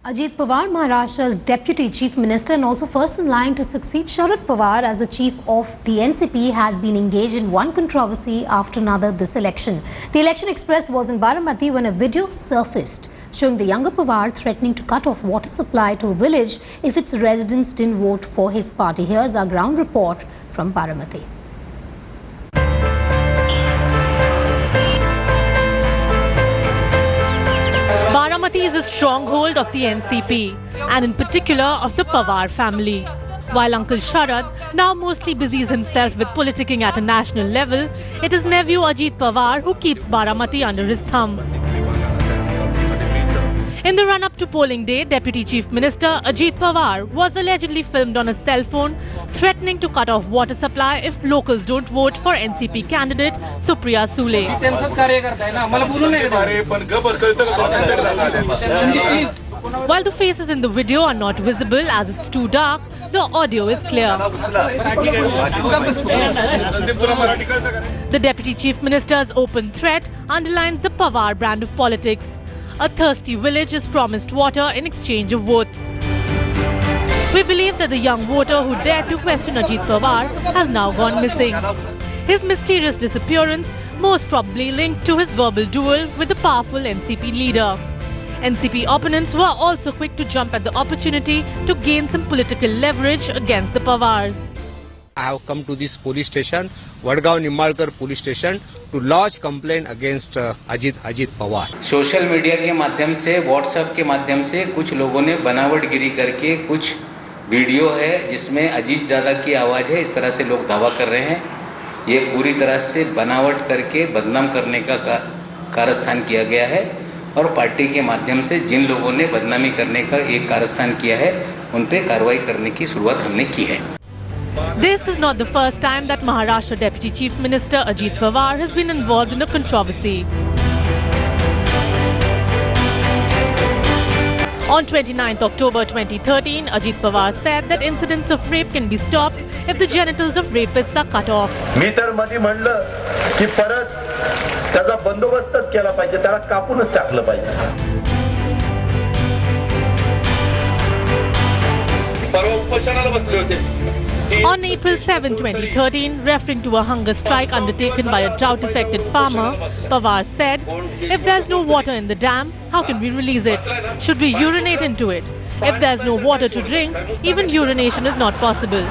Ajit Pawar, Maharashtra's Deputy Chief Minister and also first in line to succeed Sharad Pawar as the chief of the NCP, has been engaged in one controversy after another this election. The Election Express was in Baramati when a video surfaced showing the younger Pawar threatening to cut off water supply to a village if its residents didn't vote for his party. Here's our ground report from Baramati. Baramati is a stronghold of the NCP and in particular of the Pawar family. While Uncle Sharad now mostly busies himself with politicking at a national level, it is nephew Ajit Pawar who keeps Baramati under his thumb. In the run-up to polling day, Deputy Chief Minister Ajit Pawar was allegedly filmed on a cell phone threatening to cut off water supply if locals don't vote for NCP candidate Supriya Sule. While the faces in the video are not visible as it's too dark, the audio is clear. The Deputy Chief Minister's open threat underlines the Pawar brand of politics. A thirsty village is promised water in exchange of votes. We believe that the young voter who dared to question Ajit Pawar has now gone missing. His mysterious disappearance most probably linked to his verbal duel with the powerful NCP leader. NCP opponents were also quick to jump at the opportunity to gain some political leverage against the Pawars. I have come to this police station, Vadgaon Nimbalkar police station, to lodge complaint against Ajit Pawar. Social media के माध्यम से, WhatsApp के माध्यम से कुछ लोगों ने बनावटगिरी करके कुछ वीडियो है जिसमें अजीत दादा की आवाज़ है, इस तरह से लोग दावा कर रहे हैं। ये पूरी तरह से बनावट करके बदनाम करने का कारस्थान किया गया है और पार्टी के माध्यम से जिन लोगों ने बदनामी करने का एक कारस्थान किया है उन पे कार्रवाई करने की शुरुआत हमने की है। This is not the first time that Maharashtra Deputy Chief Minister Ajit Pawar has been involved in a controversy. On 29th October 2013, Ajit Pawar said that incidents of rape can be stopped if the genitals of rapists are cut off. मी तर मध्ये म्हणलं की परत त्याचा बंदोबस्तच केला पाहिजे, त्याला कापूनच टाकलं पाहिजे. परवा उपोषणाला बसले होते. On April 7, 2013, referring to a hunger strike undertaken by a drought-affected farmer, Pawar said, "If there's no water in the dam, how can we release it? Should we urinate into it? If there's no water to drink, even urination is not possible."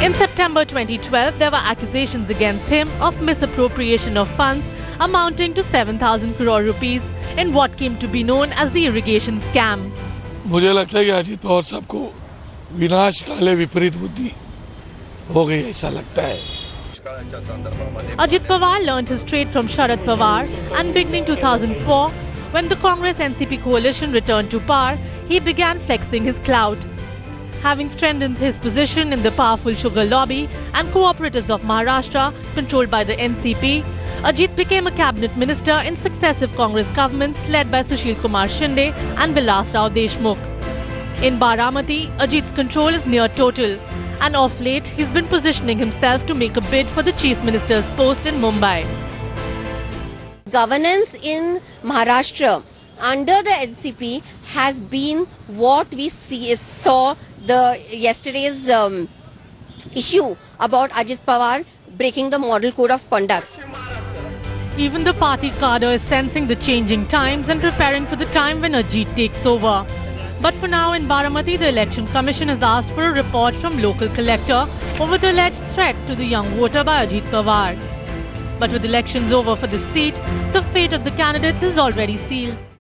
In September 2012, there were accusations against him of misappropriation of funds amounting to 7,000 crore rupees in what came to be known as the irrigation scam. मुझे लगता है कि अजीत पवार साहब को विनाशकाले विपरीत बुद्धि हो गई, ऐसा लगता है. Ajit Pawar learnt his trade from Sharad Pawar, and beginning 2004, when the Congress-NCP coalition returned to power, he began flexing his clout. Having strengthened his position in the powerful sugar lobby and cooperatives of Maharashtra controlled by the NCP, Ajit became a cabinet minister in successive Congress governments led by Sushil Kumar Shinde and Vilas Rao Deshmukh. In Baramati, Ajit's control is near total, and of late he's been positioning himself to make a bid for the chief minister's post in Mumbai. Governance in Maharashtra under the NCP has been what we saw yesterday's issue about Ajit Pawar breaking the model code of conduct. Even the party cadre is sensing the changing times and preparing for the time when Ajit takes over. But for now in Baramati, the Election Commission has asked for a report from local collector over the alleged threat to the young voter by Ajit Pawar. But with elections over for this seat, the fate of the candidates is already sealed.